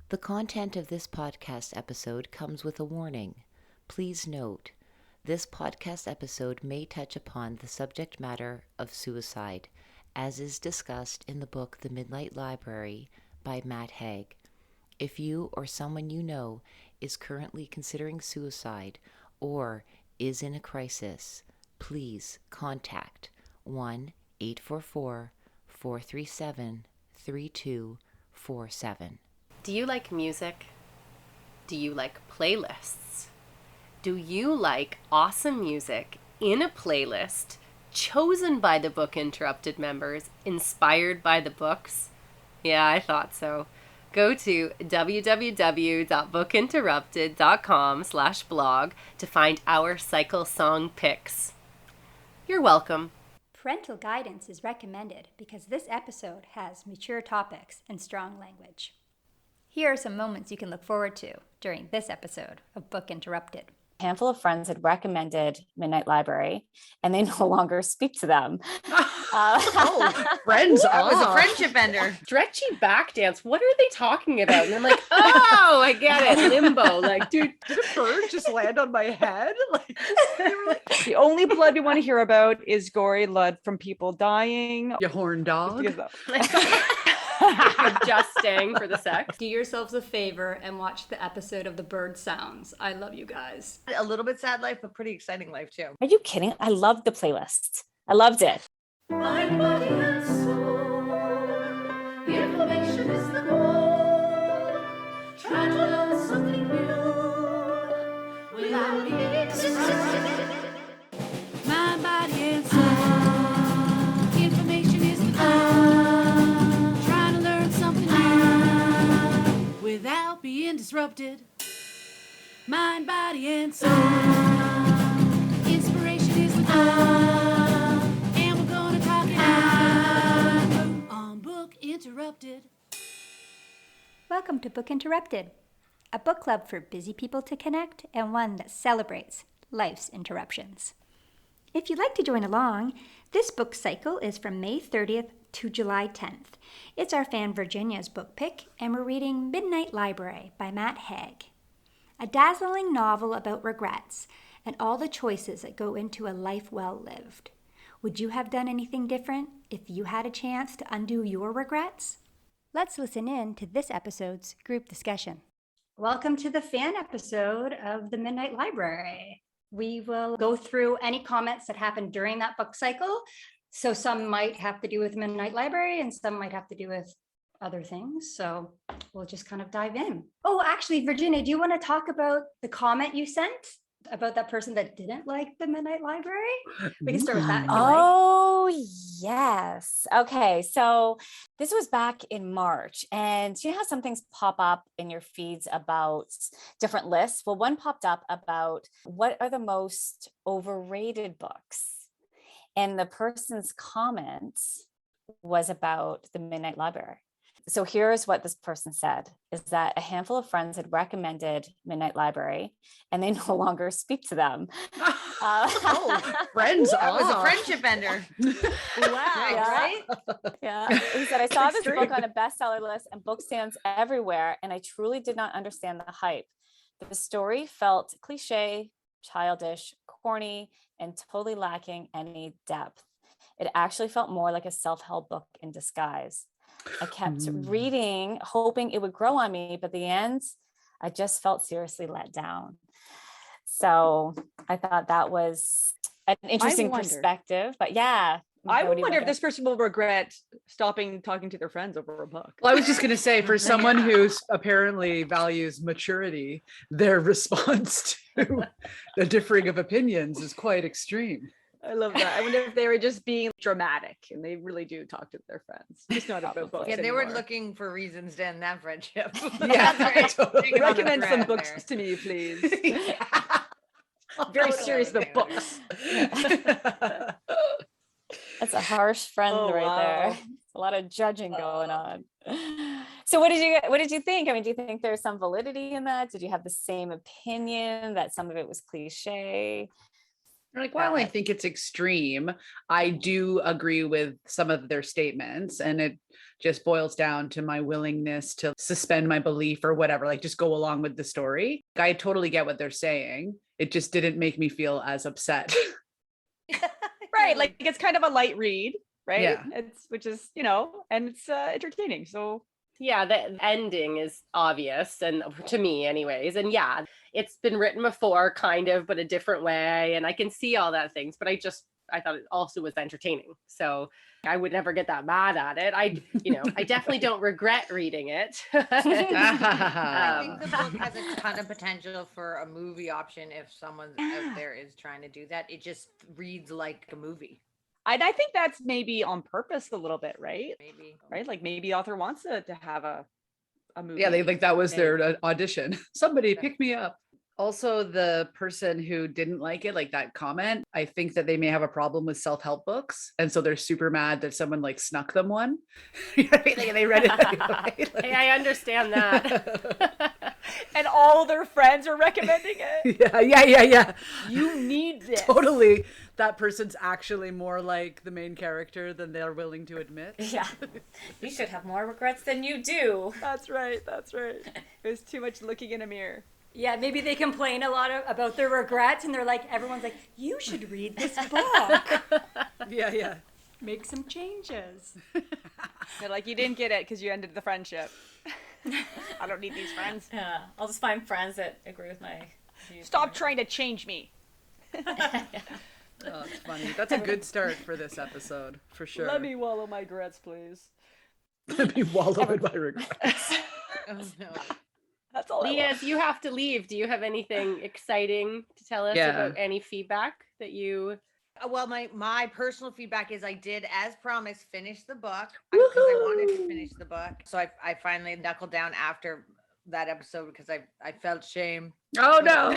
The content of this podcast episode comes with a warning. Please note, this podcast episode may touch upon the subject matter of suicide, as is discussed in the book The Midnight Library by Matt Haig. If you or someone you know is currently considering suicide or is in a crisis, please contact 1-844-437-3247. Do you like music? Do you like playlists? Do you like awesome music in a playlist chosen by the Book Interrupted members, inspired by the books? Yeah, I thought so. Go to www.bookinterrupted.com/blog to find our cycle song picks. You're welcome. Parental guidance is recommended because this episode has mature topics and strong language. Here are some moments you can look forward to during this episode of Book Interrupted. A handful of friends had recommended Midnight Library, and they no longer speak to them. Friends That was a off. friendship ender. Stretchy back dance. What are they talking about? And I'm like, oh, I get it. Limbo. Like, dude, Did a bird just land on my head? Like, they were like, The only blood we want to hear about is gory blood from people dying. you horn dog. adjusting for the sex. Do yourselves a favor and watch the episode of The Bird Sounds. I love you guys. A little bit sad life, but pretty exciting life too. Are you kidding? I loved the playlist. I loved it. Mind, body, and soul. Information is the goal. Try to learn something new without being distracted. Mind, body, and soul. Information is the goal. Try to learn something new without being disrupted. Mind, body, and soul. Inspiration is the goal. Interrupted. Welcome to Book Interrupted, a book club for busy people to connect and one that celebrates life's interruptions. If you'd like to join along, this book cycle is from May 30th to July 10th. It's our fan Virginia's book pick, and we're reading Midnight Library by Matt Haig, a dazzling novel about regrets and all the choices that go into a life well lived. Would you have done anything different if you had a chance to undo your regrets? Let's listen in to this episode's group discussion. Welcome to the fan episode of the Midnight Library. We will go through any comments that happened during that book cycle. So some might have to do with Midnight Library and some might have to do with other things. So we'll just kind of dive in. Oh, actually, Virginia, do you want to talk about the comment you sent about that person that didn't like the Midnight Library? We can start with that. If you like. Oh, yes. Okay. So this was back in March, and you know how some things pop up in your feeds about different lists? Well, one popped up about what are the most overrated books. And the person's comment was about the Midnight Library. So here's what this person said, is that a handful of friends had recommended Midnight Library, and they no longer speak to them. Friends That was a off. friendship ender. Wow, Yeah. right? Yeah. He said, I saw this book on a bestseller list and book stands everywhere, and I truly did not understand the hype. The story felt cliche, childish, corny, and totally lacking any depth. It actually felt more like a self-help book in disguise. I kept reading, hoping it would grow on me, but the end, I just felt seriously let down. So I thought that was an interesting wonder. perspective, but yeah. I What would do you wonder if think? this person will regret stopping talking to their friends over a book. Well, I was just going to say, for someone who apparently values maturity, their response to the differing of opinions is quite extreme. I love that. I wonder if they were just being dramatic and they really do talk to their friends. Just not about books. Yeah, they were anymore. looking for reasons to end that friendship. Yeah, That's right. totally. Taking on a Recommend some thread books there. to me, please. Yeah. Very Totally. serious about books. That's a harsh friend Oh, right wow. there. A lot of judging going on. So what did you think? I mean, do you think there's some validity in that? Did you have the same opinion that some of it was cliche? Like, while I think it's extreme, I do agree with some of their statements, and it just boils down to my willingness to suspend my belief or whatever, like just go along with the story. I totally get what they're saying. It just didn't make me feel as upset. Right. Like it's kind of a light read, right? Yeah. Which is, and it's entertaining. So Yeah, the ending is obvious, and to me anyways. And yeah, it's been written before kind of, but a different way, and I can see all that things, but I thought it also was entertaining. So I would never get that mad at it. I definitely don't regret reading it. I think the book has a ton of potential for a movie option if someone out there is trying to do that. It just reads like a movie. I think that's maybe on purpose a little bit, right? Maybe. Right? Like maybe the author wants to have a movie. Yeah, that was Maybe. their audition. Somebody pick me up. Also, the person who didn't like it, like that comment, I think that they may have a problem with self-help books. And so they're super mad that someone like snuck them one. They read it anyway. Hey, I understand that. And all their friends are recommending it. Yeah. You need this. Totally. That person's actually more like the main character than they're willing to admit. Yeah. You should have more regrets than you do. That's right. It was too much looking in a mirror. Yeah, maybe they complain a lot about their regrets, and they're like, everyone's like, you should read this book. Yeah. Make some changes. They're like, you didn't get it because you ended the friendship. I don't need these friends. Yeah, I'll just find friends that agree with my views. Stop trying to change me. Oh, it's funny. That's a good start for this episode, for sure. Let me wallow my regrets, please. Let me wallow in my regrets. Oh, no. That's all. Leah, as you have to leave, do you have anything exciting to tell us about any feedback that you... Well, my personal feedback is I did, as promised, finish the book because I wanted to finish the book. So I finally knuckled down after that episode because I felt shame. Oh no.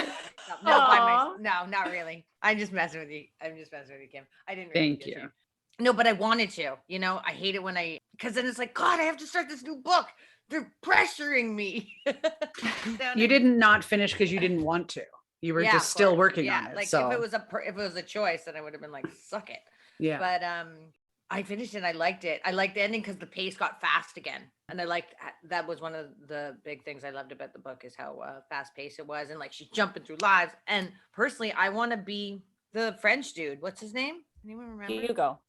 No, not really. I'm just messing with you. Kim. I didn't really Thank feel you. shame. No, but I wanted to. I hate it when because then it's like, God, I have to start this new book. They're pressuring me. You did not finish because you didn't want to. You were just still working on it. Like so if it was a choice, then I would have been like, suck it. yeah. But I finished it and I liked it. I liked the ending because the pace got fast again. And I liked that was one of the big things I loved about the book is how fast paced it was. And like she's jumping through lives. And personally, I want to be the French dude. What's his name? Anyone remember? Hugo.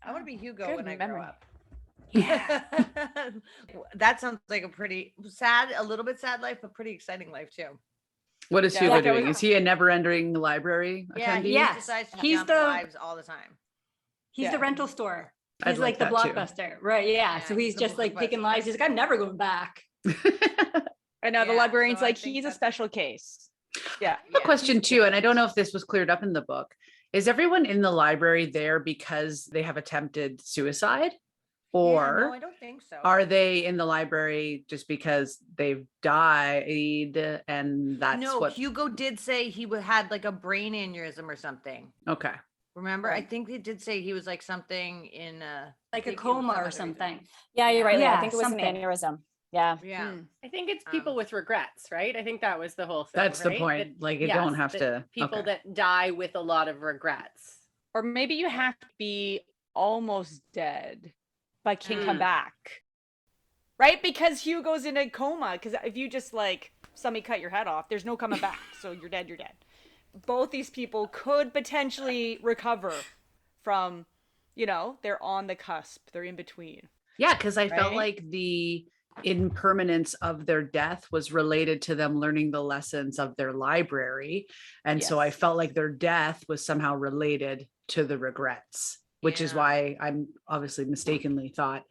I want to be Hugo Good when I memory. grow up. Yeah. That sounds like a pretty sad, a little bit sad life, but pretty exciting life too. What is Yeah, Hugo like I doing? was- Is he a never-ending library Yeah, attendee? he Yes, decides to he's jump the- lives all the time. He's Yeah. the rental store. I'd He's like the that too. blockbuster. Right, yeah. So Yeah, he's the just like picking Blockbuster. lives. He's like, I'm never going back. I know the Yeah, librarian's so I like, think he's a that's- special case. Yeah. I have a question too, and I don't know if this was cleared up in the book. Is everyone in the library there because they have attempted suicide? Or no, I don't think so. are they in the library just because they've died and that's no, what? Hugo did say he had like a brain aneurysm or something. Okay. Remember? I think he did say he was like something in Like a think it was coma some or other something. reason. Yeah, you're right. Leah. Yeah, I think it was something. an aneurysm. Yeah. Yeah. I think it's people with regrets, right? I think that was the whole thing. That's the right? point. That- Like you yes, don't have that to. People okay. that die with a lot of regrets. Or maybe you have to be almost dead, but can come back. Right? Because Hugo's in a coma. Because if you just like somebody cut your head off, there's no coming back. So you're dead, you're dead. Both these people could potentially recover from, they're on the cusp. They're in between. Yeah, because I felt Right? like the impermanence of their death was related to them learning the lessons of their library. And so I Yes. felt like their death was somehow related to the regrets, which is Yeah. why I'm obviously mistakenly thought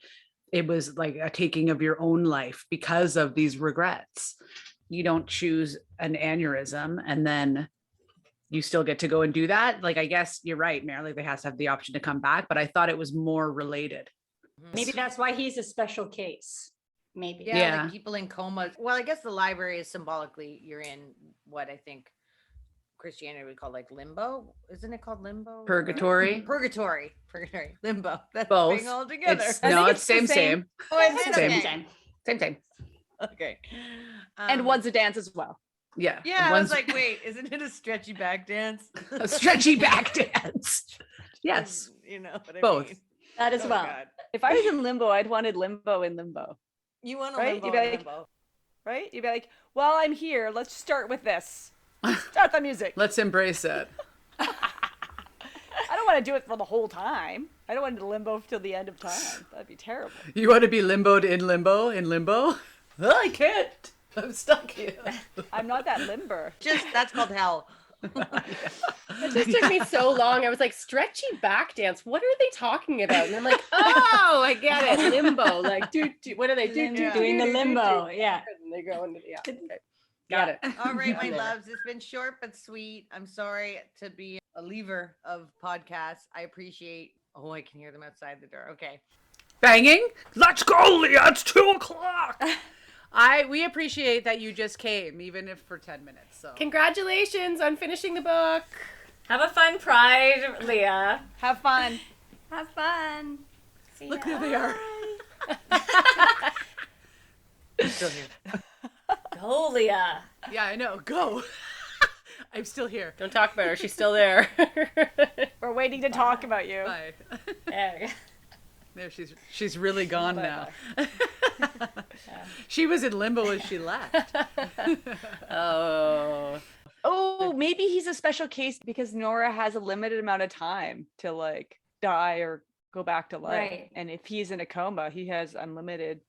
it was like a taking of your own life because of these regrets. You don't choose an aneurysm and then you still get to go and do that. Like, I guess you're right, Mary, like they has to have the option to come back, but I thought it was more related. Maybe that's why he's a special case. Maybe. Yeah, Yeah. like people in comas. Well, I guess the library is symbolically you're in what I think Christianity would call like limbo. Isn't it called limbo? Purgatory? Purgatory. Limbo. That's Both. the thing all together. It's I no, think it's it's the same, same. same, Oh, is it? Same. Okay. same. Okay. And one's a dance as well. Yeah. Yeah, I One's was like, wait, isn't it a stretchy back dance? a stretchy back dance. Yes. You know what I Both. mean? That as Oh, well. God. If I was in limbo, I'd wanted limbo in limbo, You want Right? a You'd limbo, be like- limbo. right? You'd be like, well, I'm here. Let's start with this. Start the music. Let's embrace it. I don't want to do it for the whole time. I don't want to limbo till the end of time. That'd be terrible. You want to be limboed in limbo? In limbo? Oh, I can't. I'm stuck here. I'm not that limber. That's called hell. It just took me so long. I was like, stretchy back dance. What are they talking about? And I'm like, oh, I get it. Limbo. Like, what do they do? Doing the limbo. Yeah. And they go into the, okay. Got Got it. All right, my loves. It's been short but sweet. I'm sorry to be a lever of podcasts. I appreciate. Oh, I can hear them outside the door. Okay. Banging? Let's go, Leah. It's 2:00. We appreciate that you just came, even if for 10 minutes. So Congratulations on finishing the book. Have a fun Pride, Leah. Have fun. Have fun. look who they are. Still here. Go, Leah. Yeah, I know. Go. I'm still here. Don't talk about her. She's still there. We're waiting to talk about you. Bye. There we go. There, she's really gone now. She was in limbo as she left. Oh. Oh, maybe he's a special case because Nora has a limited amount of time to like die or go back to life. Right. And if he's in a coma, he has unlimited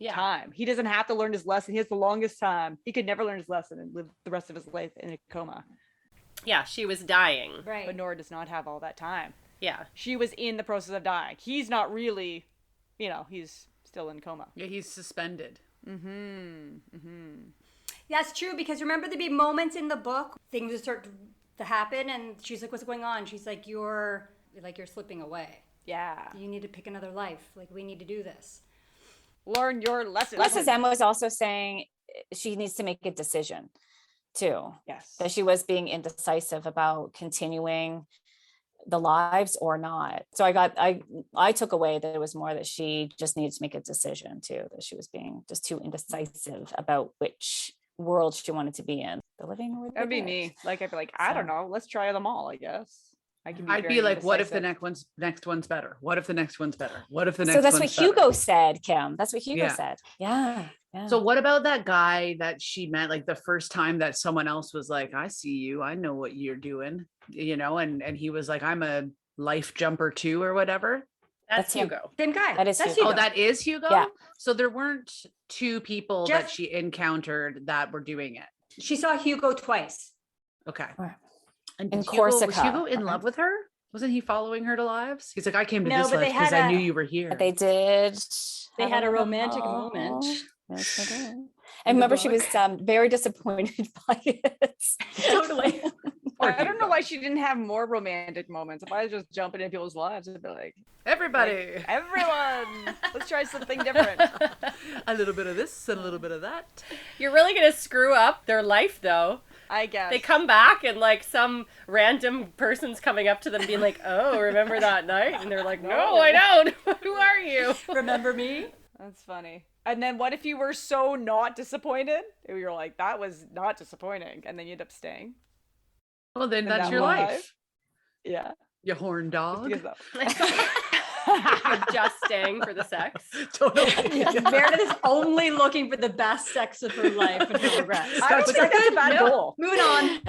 Yeah. time. He doesn't have to learn his lesson. He has the longest time. He could never learn his lesson and live the rest of his life in a coma. Yeah, she was dying. Right. But Nora does not have all that time. Yeah. She was in the process of dying. He's not really, he's still in coma. Yeah, he's suspended. That's true, because remember there'd be moments in the book, things would start to happen, and she's like, what's going on? She's like, you're slipping away. Yeah. You need to pick another life. Like, we need to do this. Learn your lesson. Les's Emma was also saying she needs to make a decision too. Yes. That she was being indecisive about continuing the lives or not. So I took away that it was more that she just needed to make a decision too, that she was being just too indecisive about which world she wanted to be in, the living or the That'd be dead. me. Like, I'd be like, I don't So- know. Let's try them all, I guess. I'd be like, what if the next one's better? What if the next one's better? What if the next So that's one's what Hugo better? said, Kim. That's what Hugo Yeah. said. Yeah. Yeah. So what about that guy that she met, like the first time that someone else was like, I see you, I know what you're doing, and he was like, I'm a life jumper too, or whatever. That's That's him. Hugo. Same guy. That is That's Hugo. Oh, that is Hugo? Yeah. So there weren't two people that Just- she encountered that were doing it. She saw Hugo twice. Okay. Right. And In did Hugo, was Corsica. Hugo in Okay. love with her? Wasn't he following her to lives? He's like, I came to No, this but life they because had I knew a- you were here. But they did. They have had a romantic moment. Yes, they did. And remember, she was very disappointed by it. Totally. I don't know why she didn't have more romantic moments. If I was just jumping in people's lives, I'd be like, Everybody. everyone, let's try something different. A little bit of this and a little bit of that. You're really going to screw up their life, though. I guess. They come back and, like, some random person's coming up to them being like, oh, remember that night? And they're like, no, I don't. Who are you? Remember me? That's funny. And then what if you were so not disappointed? You're like, that was not disappointing. And then you end up staying. Well, then And that's that your life? life. Yeah. You horn dog. Because of- You're just staying for the sex. Totally. Meredith is only looking for the best sex of her life and no regrets. I don't That's think that's a bad No. goal. Moving on.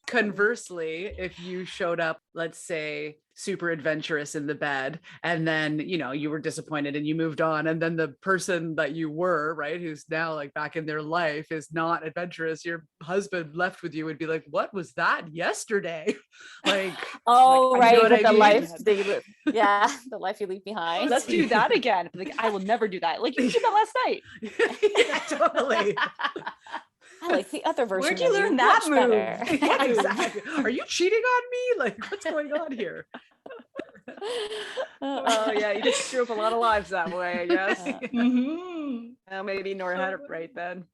Conversely, if you showed up, let's say, super adventurous in the bed, and then, you were disappointed and you moved on, and then the person that you were, right, who's now like back in their life is not adventurous, your husband left with you would be like, what was that yesterday? Like, Oh, You know right. what With I the mean? life, yeah, the life you leave behind. Let's do that again. Like, I will never do that. Like, you did that last night. yeah, totally. I like the other version. Where'd you of learn that much move? better. Yeah, exactly. Are you cheating on me? Like, what's going on here? Oh, yeah. You just screw up a lot of lives that way, I guess. Mm-hmm. Well, maybe Nora had it right then.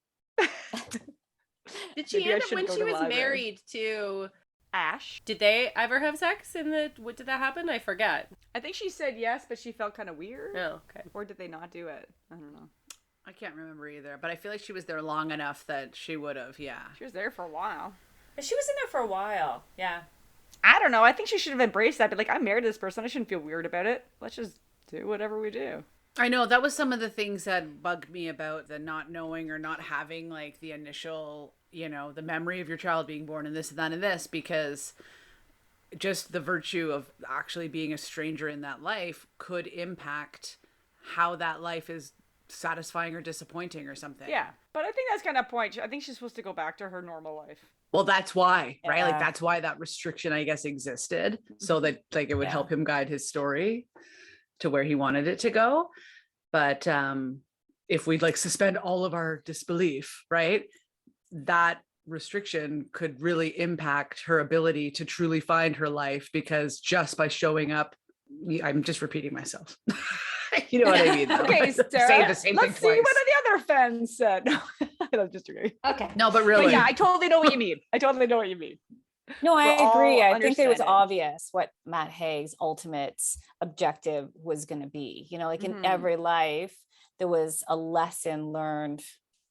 Did she Maybe I end up should when go she to was library. married to? Ash. Did they ever have sex what did that happen? I forget. I think she said yes, but she felt kind of weird. Oh, okay. Or did they not do it? I don't know. I can't remember either, but I feel like she was there long enough that she would have, yeah. She was there for a while. But she was in there for a while. Yeah. I don't know. I think she should have embraced that. But like, I'm married to this person. I shouldn't feel weird about it. Let's just do whatever we do. I know that was some of the things that bugged me about the not knowing or not having like the initial, the memory of your child being born and this and that and this, because just the virtue of actually being a stranger in that life could impact how that life is satisfying or disappointing or something. Yeah. But I think that's kind of point. I think she's supposed to go back to her normal life. Well, that's why, right? Like Yeah. that's why that restriction, I guess, existed, so that like it would Yeah. help him guide his story to where he wanted it to go. But if we like suspend all of our disbelief, right, that restriction could really impact her ability to truly find her life, because just by showing up, I'm just repeating myself. You know what I mean? though? Okay, Say Sarah. the same Let's see thing what twice. the other fans said. I'm just agreeing. Okay. No, but really, But yeah, I totally know what you mean. I totally know what you mean. No, I We're agree. all I think it was understanding. obvious what Matt Haig's ultimate objective was going to be. Like in Mhm. every life, there was a lesson learned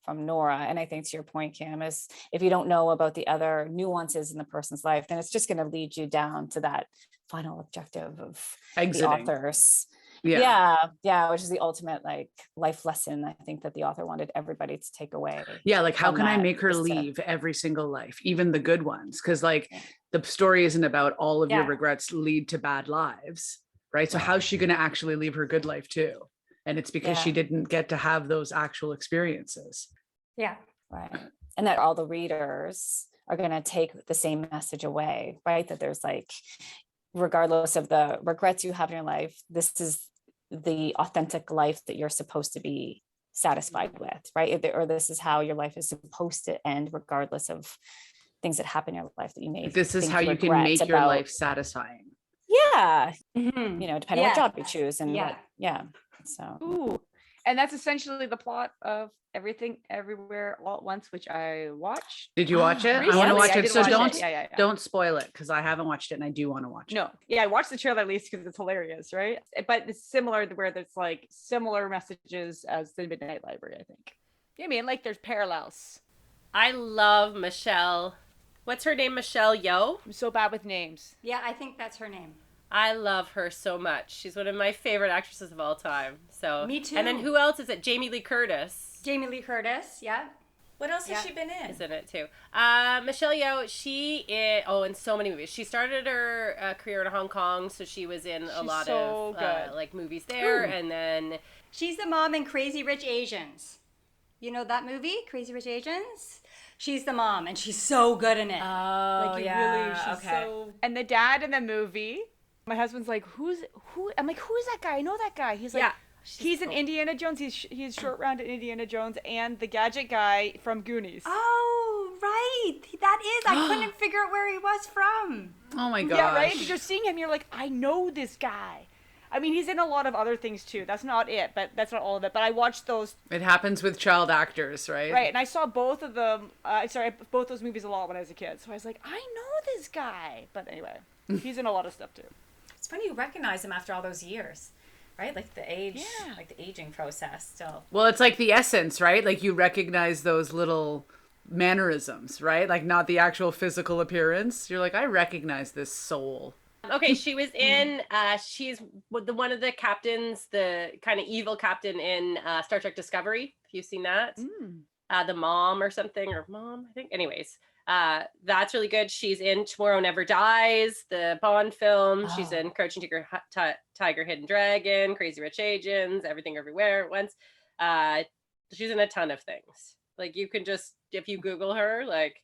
from Nora. And I think to your point, Cam, is if you don't know about the other nuances in the person's life, then it's just going to lead you down to that final objective of the exiting. authors. Yeah. Yeah, which is the ultimate like life lesson I think that the author wanted everybody to take away. Yeah, like how from can I that, make her just to- leave every single life, even the good ones? Because like Yeah. the story isn't about all of your Yeah. regrets lead to bad lives, right? So how's she going to actually leave her good life too? And it's because she Yeah. didn't get to have those actual experiences. Yeah. Right. And that all the readers are going to take the same message away, right? That there's like, regardless of the regrets you have in your life, this is the authentic life that you're supposed to be satisfied with, right? Or this is how your life is supposed to end, regardless of things that happen in your life that you may. This is think how you can regret make your about. life satisfying. Yeah. Mhm. Depending Yeah. what job you choose and Yeah. what, yeah. So Ooh. And that's essentially the plot of Everything Everywhere All at Once, which I watched. Did you watch it? I want to recently. watch I it. did So watch it. don't Yeah. don't spoil it, because I haven't watched it and I do want to watch it. No, yeah, I watched the trailer at least because it's hilarious, right? But it's similar to where there's like similar messages as the Midnight Library, I think. Yeah, I mean, like there's parallels. I love Michelle. What's her name? Michelle Yeoh? I'm so bad with names. Yeah, I think that's her name. I love her so much. She's one of my favorite actresses of all time. So Me too. And then who else is it? Jamie Lee Curtis Jamie Lee Curtis. Yeah. what else Yeah. has she been in? is in it too. Michelle Yeoh, she is, in so many movies. She started her career in Hong Kong, so she was in a She's lot so of good. like movies there. Ooh. And then She's the mom in Crazy Rich Asians. You know that movie, Crazy Rich Asians? She's the mom, and she's so good in it. Oh, like, she's so. And the dad in the movie, my husband's like, who? I'm like, who is that guy? I know that guy. He's like, Yeah, he's in Indiana Jones. He's short round in Indiana Jones and the gadget guy from Goonies. Oh, right. That is. I couldn't figure out where he was from. Oh my gosh. Yeah, right. You're seeing him. You're like, I know this guy. I mean, he's in a lot of other things too. That's not it, but that's not all of it. But I watched those, It happens with child actors, right? right? And I saw both of them. Both those movies a lot when I was a kid. So I was like, I know this guy. But anyway, he's in a lot of stuff too. It's funny you recognize him after all those years, right? Like the age, Yeah. like the aging process still. Well, it's like the essence, right? Like you recognize those little mannerisms, right? Like not the actual physical appearance. You're like, I recognize this soul. okay, she was in. She's one of the captains, the kind of evil captain in Star Trek Discovery. If you've seen that, the mom or something, or mom, I think. Anyways, that's really good. She's in Tomorrow Never Dies, the Bond film. She's in Crouching Tiger, Hidden Dragon, Crazy Rich Asians, Everything Everywhere at Once. She's in a ton of things. Like you can just, if you Google her, like,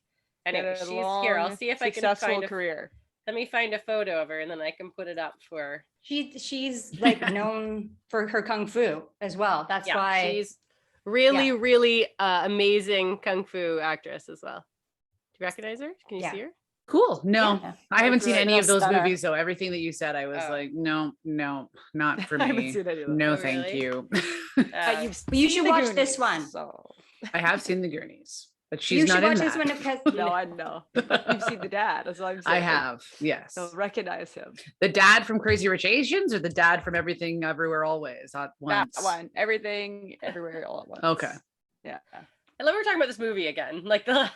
anyway, Had a she's here. I'll long, see if I can successful find a career. Let me find a photo of her and then I can put it up for. She's like known for her kung fu as well. That's Yeah, why. she's really amazing kung fu actress as well. Do you recognize her? Can you Yeah. see her? Cool. No, Yeah. I haven't seen Great. any of those Stunner. movies though. Everything that you said, I was Oh. like, no, not for I haven't me. seen any of them. No, Oh, thank really? you. Uh, You've But you seen should the watch this Goonies, one. So. I have seen the Goonies, but she's You not should in watch that. this one because No, I know. You've seen the dad. That's what I'm saying. I have, yes. You'll recognize him. The dad from Crazy Rich Asians, or the dad from Everything Everywhere Always at once? That one. Everything, everywhere, all at once. Okay. Yeah. I love we're talking talking about this movie again. Like so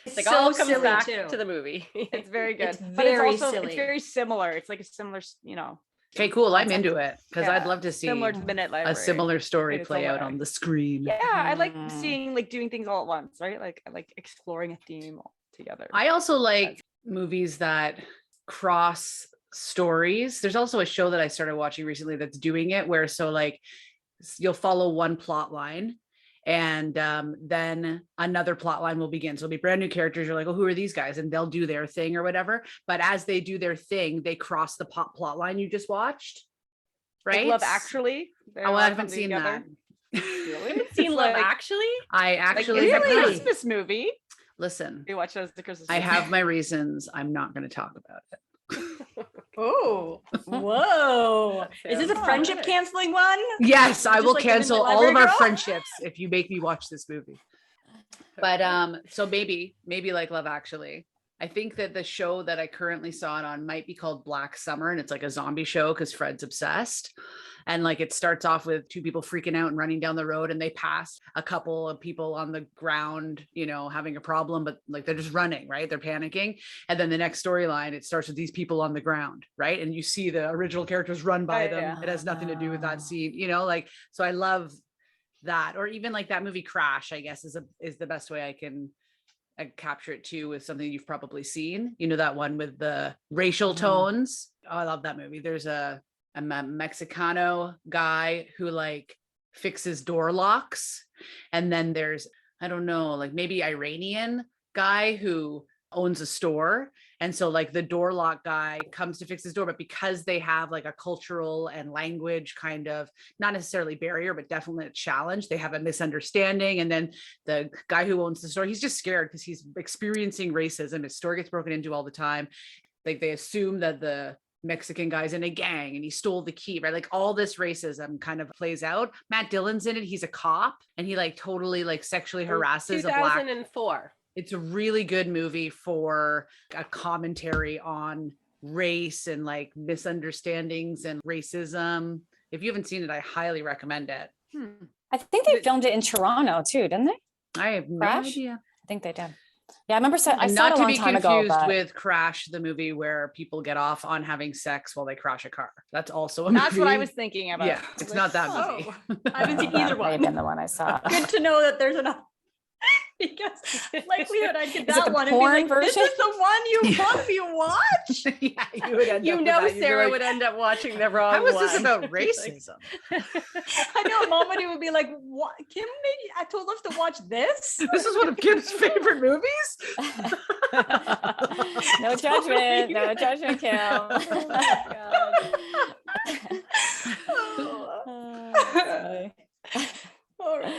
it's like so all comes silly, back too. to the movie. It's very good. It's but very it's also silly. it's very similar. It's like a similar, Okay, cool. I'm into it because I'd Yeah, love to see similar to Midnight a Library. similar story in its play own out way. on the screen. Yeah, I like Mm. seeing like doing things all at once, right? Like I like exploring a theme all together. I also like movies that cross stories. There's also a show that I started watching recently that's doing it where so like you'll follow one plot line and then another plot line will begin. So it'll be brand new characters. You're like, oh, who are these guys? And they'll do their thing or whatever. But as they do their thing, they cross the plot line you just watched. Right? Like Love Actually. Oh, I haven't seen that. Really? haven't seen Love Actually? I Like, actually it's have a not. Christmas movie. Listen, You watch those the Christmas I movie. have my reasons. I'm not going to talk about it. Oh, whoa. Is this a friendship canceling one? Yes, I Just will like the cancel Midnight all of Library our Girl? friendships if you make me watch this movie. But so maybe like Love Actually. I think that the show that I currently saw it on might be called Black Summer, and it's like a zombie show because Fred's obsessed. And like it starts off with two people freaking out and running down the road, and they pass a couple of people on the ground, you know, having a problem, but like they're just running, right? They're panicking. And then the next storyline, it starts with these people on the ground, right? And you see the original characters run by them. yeah. It has nothing to do with that scene, you know, like, so I love that. Or even like that movie Crash, I guess is the best way I can capture it too, with something you've probably seen, you know, that one with the racial tones. Oh, I love that movie. There's a Mexicano guy who like fixes door locks, and then there's, I don't know, like maybe Iranian guy who owns a store, and so like the door lock guy comes to fix his door, but because they have like a cultural and language kind of not necessarily barrier but definitely a challenge, they have a misunderstanding. And then the guy who owns the store, he's just scared because he's experiencing racism. His store gets broken into all the time. Like they assume that the Mexican guy's in a gang and he stole the key, right? Like all this racism kind of plays out. Matt Dillon's in it. He's a cop and he like totally like sexually harasses a black. 2004. It's a really good movie for a commentary on race and like misunderstandings and racism. If you haven't seen it, I highly recommend it. I think they filmed it in Toronto too, didn't they? I have no Crash? idea. I think they did. Yeah, I remember. I And saw it not a to long be time ago. confused But with Crash, the movie where people get off on having sex while they crash a car. That's also a movie. That's what I was thinking about. Yeah, it's not that movie. Oh, I haven't seen that either may have one. been the one I saw. Good to know that there's enough. Because likelihood I'd get Is it that the one and be porn like, this version? is the one you Yeah. want me to watch? Yeah, you would end You up with know that. You'd be Sarah like, would end up watching the wrong how is one. this about racism? I know Mommy would be like, what? Kim made, I told us to watch this? This is one of Kim's favorite movies. No judgment. No judgment, Kim. Oh my God. All right.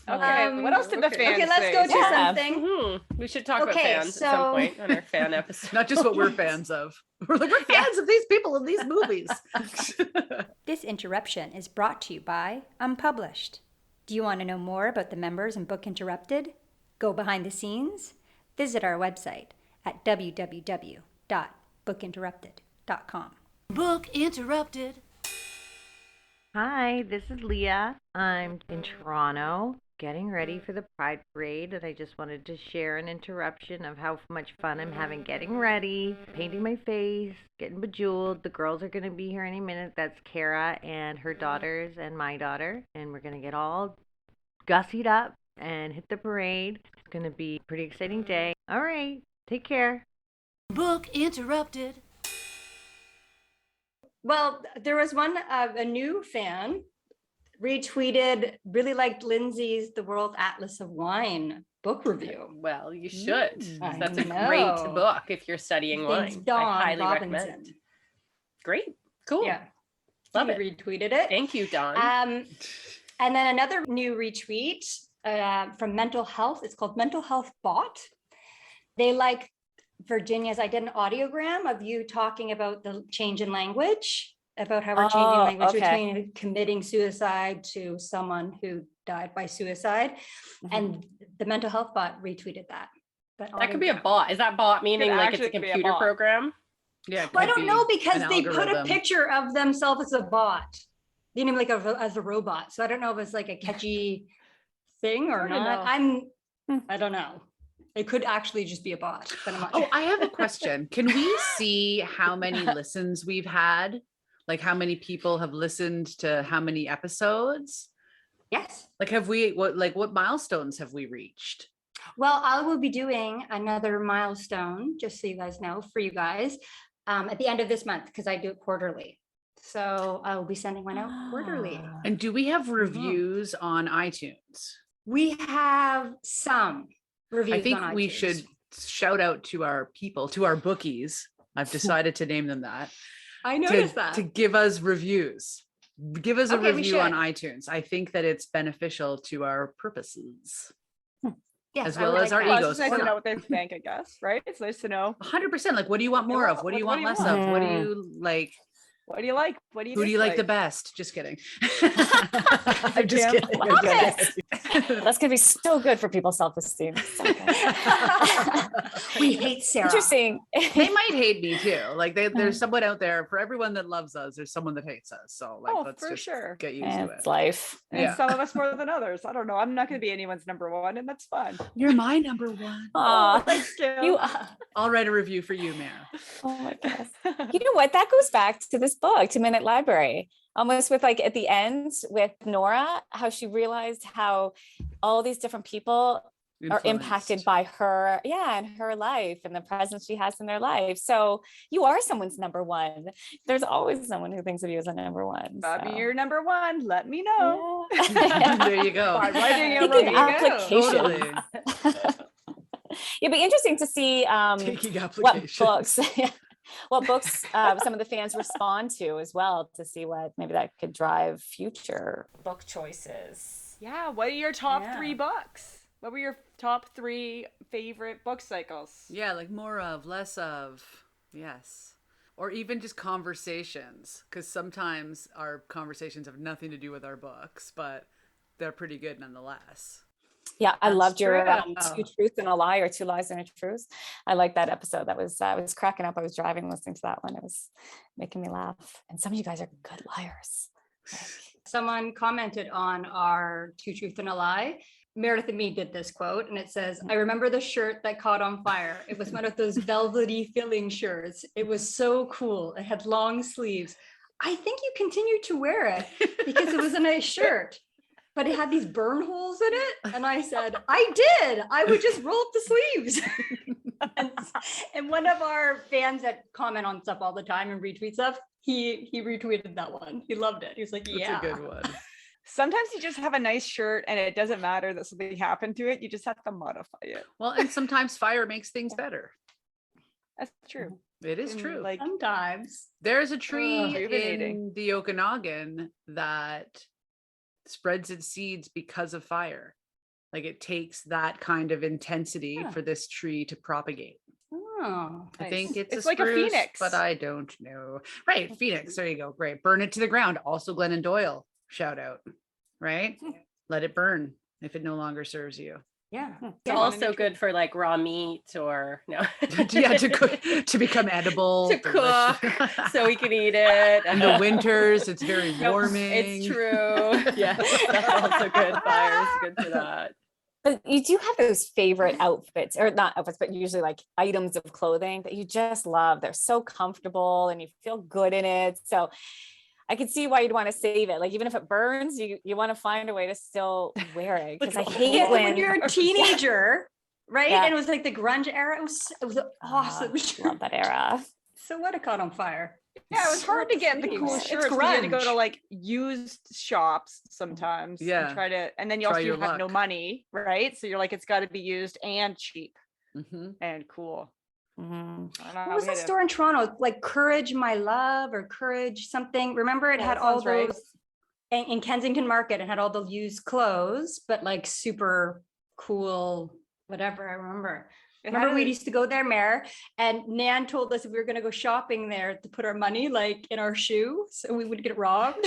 Okay, what else did the fans Okay, let's say? go to Yeah. something. We should talk about Okay, fans at some so- point on our fan episode. Not just what we're fans of. We're like, we're fans of these people in these movies. This interruption is brought to you by Unpublished. Do you want to know more about the members in Book Interrupted? Go behind the scenes? Visit our website at www.bookinterrupted.com. Book interrupted. Hi, this is Leah. I'm in Toronto getting ready for the Pride Parade, and I just wanted to share an interruption of how much fun I'm having getting ready, painting my face, getting bejeweled. The girls are going to be here any minute. That's Kara and her daughters and my daughter, and we're going to get all gussied up and hit the parade. It's going to be a pretty exciting day. All right, take care. Book interrupted. Well, there was one, a new fan retweeted, really liked Lindsay's The World Atlas of Wine book review. Well, you should. I That's a know. great book if you're studying Thanks, wine. Dawn I highly Robinson. recommend. Great. Cool. Yeah. Love He it. retweeted it. Thank you, Dawn. And then another new retweet from Mental Health. It's called Mental Health Bot. They like Virginia's. I did an audiogram of you talking about the change in language, about how we're changing Oh, language okay. between committing suicide to someone who died by suicide. Mhm. And the Mental Health Bot retweeted that. That could be a audiogram. bot. Is that bot meaning like it's a actually be a computer bot. program? Yeah. it Well, I could don't be know because an they put a algorithm. picture of themselves as a bot, you know, like as a robot. So I don't know if it's like a catchy thing or Hard to not. know. I don't know. It could actually just be a bot, but I'm not Oh, sure. I have a question. Can we see how many listens we've had? Like how many people have listened to how many episodes? Yes. Like what milestones have we reached? Well, I will be doing another milestone, just so you guys know, for you guys, at the end of this month, because I do it quarterly. So I will be sending one out quarterly. And do we have reviews on iTunes? We have some reviews I think on we iTunes. should shout out to our people, to our bookies. I've decided to name them that. I to, noticed that. to give us reviews. Give us a Okay, we review on should. iTunes. I think that it's beneficial to our purposes. Yes, as I well would as like our that. Well, egos. it's just nice or to know not. what they think, I guess, right? It's nice to know 100%. Like, what do you want more of? What do you want less of? What do you like? what do you like, what do you Who do you like the dislike. best? Just kidding. I'm just Jim. kidding. Love it. That's gonna be so good for people's self-esteem. So good. We hate Sarah. Interesting. They might hate me too. Like there's someone out there for everyone that loves us. There's someone that hates us. So like, Oh, let's for just sure. get used to It's it. life. And Yeah. some of us more than others. I don't know. I'm not going to be anyone's number one, and that's fun. You're my number one. Aw, Thanks, Kim. you. I'll write a review for you, Mare. Oh my gosh. You know what? That goes back to this book, 2-Minute Library. Almost with like at the end with Nora, how she realized how all these different people are impacted Influenced. by her, and her life and the presence she has in their life. So you are someone's number one. There's always someone who thinks of you as a number one. If I'm so. your number one, let me know. Yeah. There you go. By writing a Taking review. applications. Totally. It'd be interesting to see Taking what applications. books what books some of the fans respond to as well, to see what maybe that could drive future book choices. Yeah. What are your top Yeah. 3 books? What were your top 3 favorite book cycles? Yeah, like more of, less of. Yes. Or even just conversations, because sometimes our conversations have nothing to do with our books, but they're pretty good nonetheless. Yeah, I That's loved your true. 2 Truths and a Lie, or 2 Lies and a Truth. I liked that episode. That was I was cracking up. I was driving listening to that one. It was making me laugh. And some of you guys are good liars. Someone commented on our 2 Truth and a Lie. Meredith and me did this quote, and it says, "I remember the shirt that caught on fire. It was one of those velvety filling shirts. It was so cool. It had long sleeves. I think you continued to wear it because it was a nice shirt, but it had these burn holes in it." And I said, "I did. I would just roll up the sleeves." and one of our fans that comment on stuff all the time and retweet stuff, he retweeted that one. He loved it. He was like, "Yeah, That's a good one. Sometimes you just have a nice shirt and it doesn't matter that something happened to it. You just have to modify it. Well, and sometimes fire makes things better. That's true. It is And, true. Like, sometimes." There's a tree rejuvenating. in the Okanagan that spreads its seeds because of fire. Like, it takes that kind of intensity Huh. for this tree to propagate. Oh, I think it's It's like a spruce, phoenix. but I don't know. Right, phoenix. There you go. Great. Burn it to the ground. Also, Glennon Doyle. Shout out. Right. Let it burn if it no longer serves you. yeah. It's also good for like raw meat or no. Yeah, to cook, to become edible. To cook, delicious. so we can eat it. In the winters, it's very Nope, warming. It's true. Yes, that's also good. Fire is good for that. But you do have those favorite outfits, or not outfits, but usually like items of clothing that you just love. They're so comfortable and you feel good in it. So I could see why you'd want to save it. Like, even if it burns, you want to find a way to still wear it. Because I hate Yeah, when, when you're a teenager, right? Yeah. And it was like the grunge era. It was awesome. Love that era. So what, it caught on fire? Yeah, it was hard to get the Sleeves. cool It's shirts. You had to go to grunge. like used shops sometimes. and Yeah. try to, and then you Try also your have no luck. money, right? So you're like, it's got to be used and cheap Mhm. and cool. Mhm. I don't know, What was we that had to- store in Toronto? Like Courage My Love or Courage something. Remember it Yeah, had that all sounds right. those in Kensington Market, and had all the used clothes, but like super cool, whatever. I remember. It Remember had we a- used to go there, Mare, and Nan told us if we were going to go shopping there to put our money like in our shoe, so we would get robbed.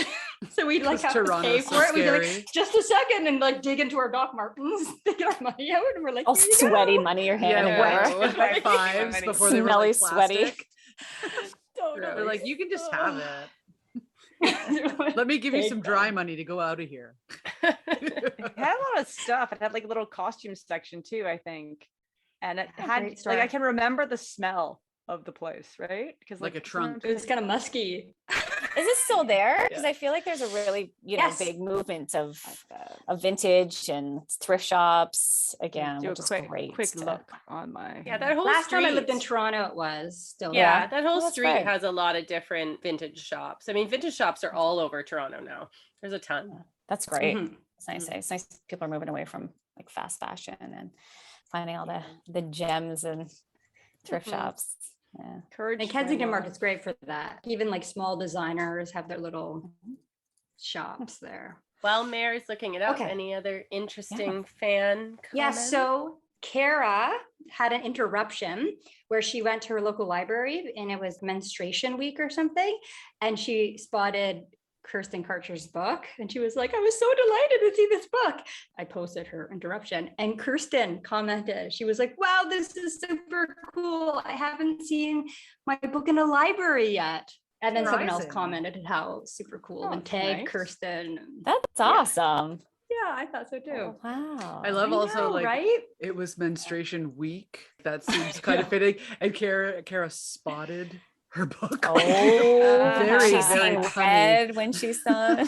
So we'd like 'Cause have to pay Toronto's so for it. We'd be like, scary. just a second, and like dig into our Doc Martens to get our money out, and we're like, All "Here you sweaty go." money you're Yeah, handing Yeah. over. wet high fives Smelly, before they were like sweaty. plastic. They're like, you can just have it. Let me give you some dry money to go out of here. It had a lot of stuff. It had like a little costume section too, I think. And it had great like store. I can remember the smell of the place, right? Because Like a trunk. It was kind of musky. Is it still there? Because I feel like there's a really, Yes. big movement of vintage and thrift shops again, Do a which is quick great. look on my. Yeah, that whole Last time I lived in street- Toronto, it was still Yeah, there. that whole Oh, that's street great. has a lot of different vintage shops. I mean, vintage shops are all over Toronto now. There's a ton. That's great. Mhm. It's nice. It's nice people are moving away from like fast fashion and finding all the gems and thrift Mhm. shops. Yeah. Courage. And Kensington Market's great for that. Even like small designers have their little shops there. While Mary's looking it up, Okay. any other interesting fan Yeah, comments? so Kara had an interruption where she went to her local library and it was menstruation week or something. And she spotted Kirsten Karcher's book and she was like, I was so delighted to see this book. I posted her interruption and Kirsten commented, she was like, wow, this is super cool. I haven't seen my book in a library yet. And then someone else Surprising. commented how super cool Oh, and tagged nice. Kirsten. That's awesome. Yeah, I thought so too. Oh, wow. I love I also know, like right? it was menstruation week. That seems kind of fitting. And Kara spotted her book. Oh, very, she's very seeing funny. red when she's done.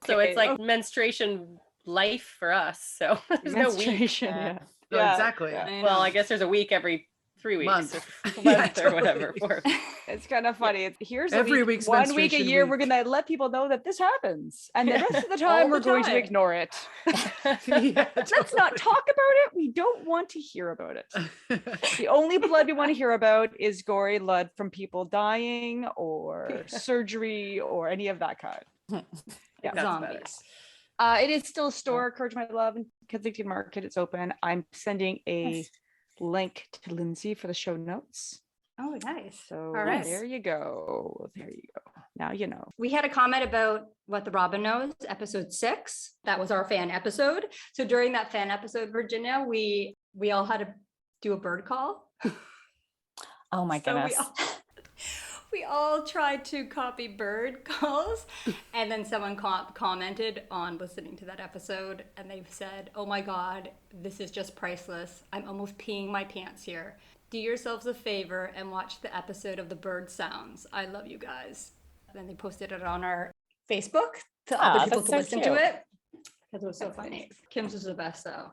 So it's like menstruation life for us. So there's no week. Menstruation. Yeah. No, exactly. Well, I guess there's a week every 3 weeks Month. or Yeah, month or whatever. totally. It's kind of funny. Here's a Every week, week's 1 week a menstruation year. We're week. gonna let people know that this happens, and the Yeah. rest of the time All we're the going to time. ignore it. Yeah, Let's not talk about it. We don't want to hear about it. The only blood we want to hear about is gory blood from people dying or surgery or any of that kind. Yeah, That's Zombies. better. It is still a store, Courage My Love in Kensington Market. It's open. I'm sending a Nice. link to Lindsay for the show notes. Oh, nice. So All right. there you go. There you go. Now you know. We had a comment about What the Robin Knows, episode 6. That was our fan episode. So during that fan episode, Virginia, we all had to do a bird call. Oh my So goodness. we all tried to copy bird calls. And then someone commented on listening to that episode and they said, oh my God, this is just priceless. I'm almost peeing my pants here. Do yourselves a favor and watch the episode of the bird sounds. I love you guys. Then they posted it on our Facebook to other people that's to so listen to cute. it. Because it was so That's funny. nice. Kim's was the best though.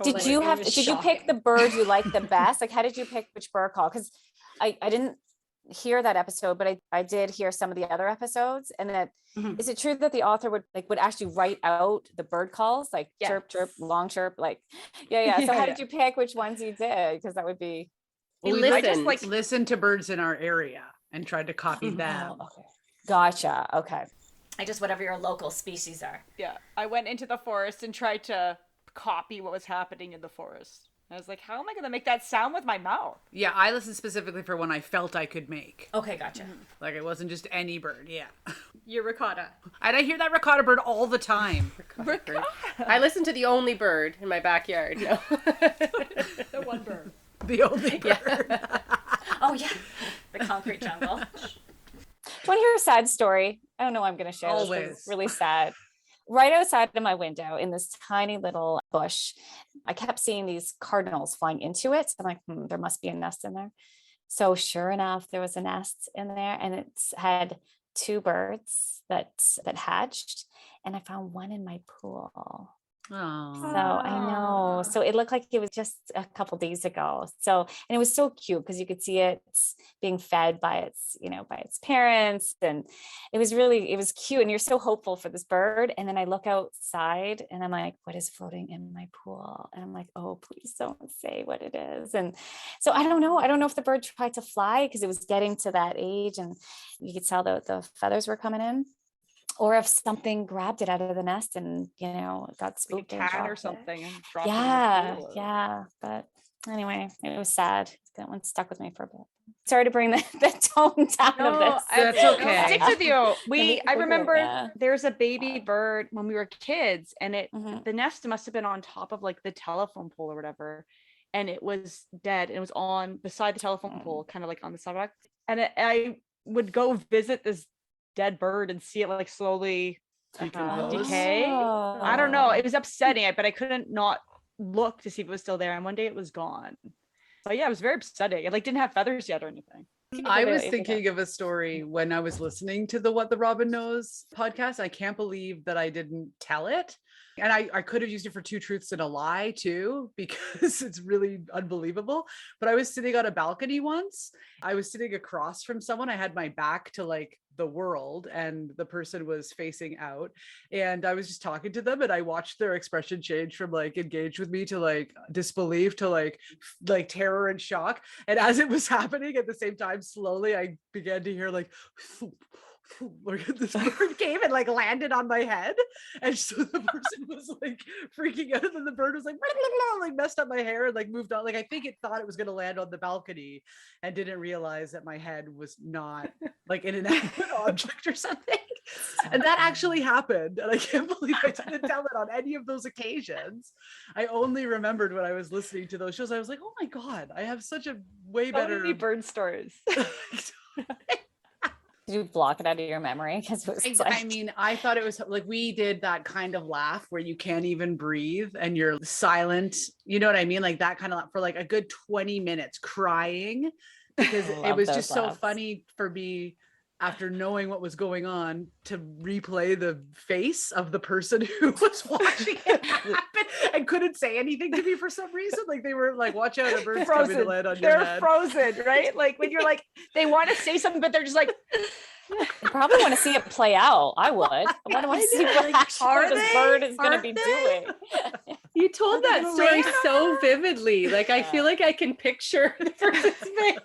Did Like, you it have was did you pick shocking. the bird you liked the best? Like how did you pick which bird call? Because I didn't hear that episode, but I did hear some of the other episodes. And that Mhm. is it true that the author would actually write out the bird calls, like Yes. chirp, chirp, long chirp, like yeah. So Yeah, how yeah. did you pick which ones you did? Because that would be He We just listened. like listened to birds in our area and tried to copy them. oh, okay. Gotcha. Okay. I just whatever your local species are. Yeah. I went into the forest and tried to copy what was happening in the forest. I was like, how am I going to make that sound with my mouth? Yeah, I listened specifically for one I felt I could make. Okay, gotcha. Like it wasn't just any bird. Yeah. Your ricotta. And I hear that ricotta bird all the time. I listen to the only bird in my backyard. No. The one bird. The only bird. Oh yeah, the concrete jungle. Do you want to hear a sad story? I don't know. I'm going to share. This 'cause Always. it's really sad. Right outside of my window, in this tiny little bush, I kept seeing these cardinals flying into it. So I'm like, there must be a nest in there. So sure enough, there was a nest in there, and it's had 2 birds that hatched, and I found one in my pool. Oh. So I know. So it looked like it was just a couple days ago. So, and it was so cute because you could see it being fed by its, by its parents. And it was cute. And you're so hopeful for this bird. And then I look outside and I'm like, what is floating in my pool? And I'm like, oh, please don't say what it is. And so I don't know. I don't know if the bird tried to fly because it was getting to that age and you could tell the feathers were coming in. Or if something grabbed it out of the nest and, it got Like spooked a and cat or dropped it. something. And dropped it in the Yeah, pool or- yeah. But anyway, it was sad. That one stuck with me for a bit. Sorry to bring the tone down of No, this. That's I'll okay. stick with you. I people do, remember yeah. there's a baby bird when we were kids, and Mhm. the nest must have been on top of like the telephone pole or whatever, and it was dead, and it was on beside the telephone pole, kind of like on the sidewalk. and I would go visit this dead bird and see it like slowly decay. I don't know. It was upsetting, but I couldn't not look to see if it was still there. And one day it was gone. So yeah, it was very upsetting. It like didn't have feathers yet or anything. I was thinking of a story when I was listening to the What the Robin Knows podcast. I can't believe that I didn't tell it. And I could have used it for 2 truths and a lie too, because it's really unbelievable. But I was sitting on a balcony once. I was sitting across from someone. I had my back to like the world and the person was facing out. And I was just talking to them and I watched their expression change from like engaged with me to like disbelief to like terror and shock. And as it was happening at the same time, slowly I began to hear like, this bird came and like landed on my head, and so the person was like freaking out, and then the bird was like blah, blah, blah, like messed up my hair and like moved on. Like I think it thought it was going to land on the balcony and didn't realize that my head was not like an inanimate object or something. And that actually happened, and I can't believe I didn't tell it on any of those occasions. I only remembered when I was listening to those shows. I was like, oh my god, I have such a way better many bird stories. Did you block it out of your memory? Because I mean, I thought it was like we did that kind of laugh where you can't even breathe and you're silent. You know what I mean? Like that kind of laugh for like a good 20 minutes crying, because it was just so funny for me after knowing what was going on to replay the face of the person who was watching it happen and couldn't say anything to me for some reason. Like they were like, watch out, a bird's coming to land on your head. They're frozen, right? Like when you're like, they want to say something, but they're just like, I probably want to see it play out. I would. I want to see what actually this bird is going to be doing. You told that story so vividly. Like I feel like I can picture the person's face,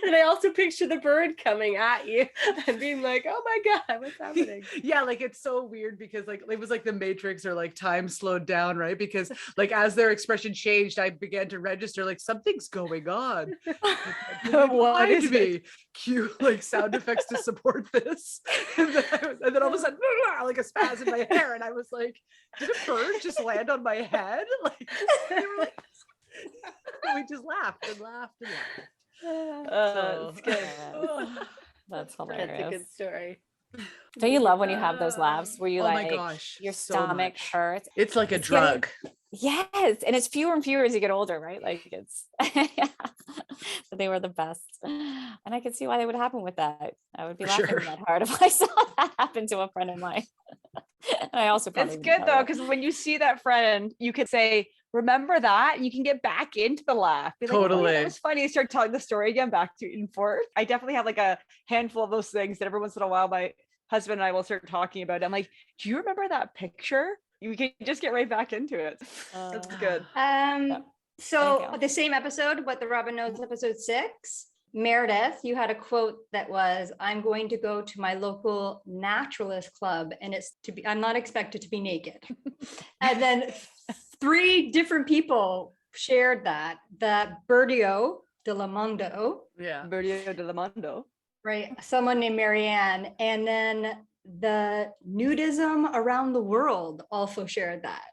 and I also picture the bird coming at you and being like, "Oh my god, what's happening?" Yeah, like it's so weird because like it was like the Matrix or like time slowed down, right? Because like as their expression changed, I began to register like something's going on. What is me? Cue like sound effects to support this, and then all of a sudden, like a spaz in my hair, and I was like, "Did a bird just land on my head?" Like, we just laughed and laughed and laughed. It's good. That's hilarious. That's a good story. Don't you love when you have those laughs where you my gosh, your so stomach much. hurts? It's like a drug. Yes, and it's fewer and fewer as you get older, right? Like it's but they were the best. And I could see why they would happen with that. I would be laughing that hard if I saw that happen to a friend of mine. And I also probably it's good though, because when you see that friend, you could say, remember that, and you can get back into the laugh. Be like, totally. Oh, yeah, that was funny. You start telling the story again back to and forth. I definitely have like a handful of those things that every once in a while my husband and I will start talking about it. I'm like, do you remember that picture? You can just get right back into it. That's good. So the same episode, What the Robin Knows, episode 6, Meredith, you had a quote that was, I'm going to go to my local naturalist club and I'm not expected to be naked. And then 3 different people shared that. The Berdio de la Mondo. Yeah. Berdio de la Mondo. Right. Someone named Marianne. And then the Nudism Around the World also shared that.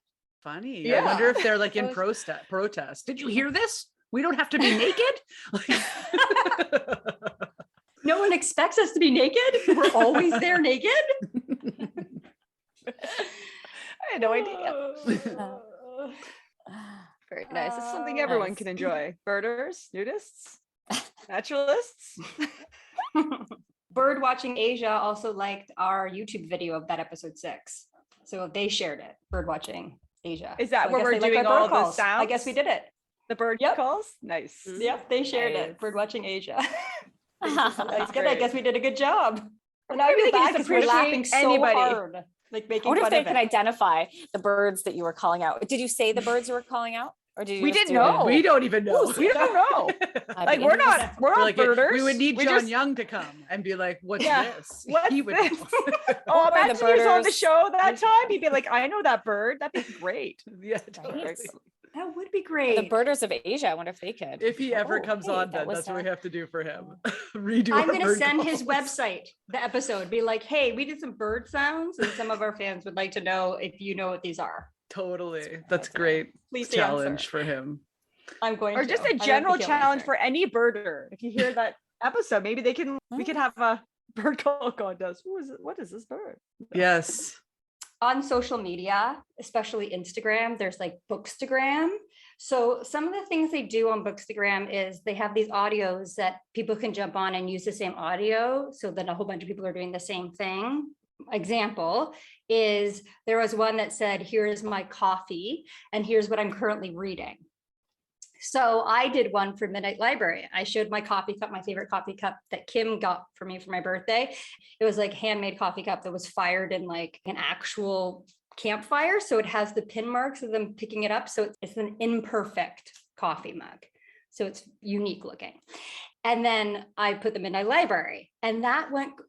Funny. Yeah. I wonder if they're like in protest. Did you hear this? We don't have to be naked. No one expects us to be naked. We're always there naked. I had no idea. Very nice. It's something everyone can enjoy. Birders, nudists, naturalists. Bird Watching Asia also liked our YouTube video of that episode 6. So they shared it. Bird Watching Asia. Is that so where we're doing all the sounds? I guess we did it. The bird calls? Nice. Yep, they shared it. Bird Watching Asia. That's good. I guess we did a good job. And now I you're really back can because we're laughing so anybody. hard. Like making I wonder fun if they of can it. identify the birds that you were calling out. Did you say the birds you were calling out? Or did you We just didn't do it? know. We don't even know. We don't know. Like we're not Like birders. we would need We John just- Young to come and be like, what's Yeah. this? What's He would this? know. Oh, Or the imagine he was on the birders. show that time. He'd be like, I know that bird. That'd be great. Yeah, totally. That would be great. The birders of Asia. I wonder if they could. If he ever Oh, comes hey, on, that then was that's what we that. have to do for him. Redo I'm our going to bird send his calls. website, the episode, be like, hey, we did some bird sounds and some of our fans would like to know if you know what these are. Totally. That's great. Please Challenge answer. for him. I'm going Or to. just I a don't general think he'll challenge answer. for any birder. If you hear that episode. Maybe we could have a bird call contest. What is this bird? Yes. On social media, especially Instagram, there's like Bookstagram. So some of the things they do on Bookstagram is they have these audios that people can jump on and use the same audio, so that a whole bunch of people are doing the same thing. Example is there was one that said, here's my coffee and here's what I'm currently reading. So I did one for Midnight Library. I showed my coffee cup, my favorite coffee cup that Kim got for me for my birthday. It was like handmade coffee cup that was fired in like an actual campfire. So it has the pin marks of them picking it up. So it's an imperfect coffee mug. So it's unique looking. And then I put the Midnight Library, and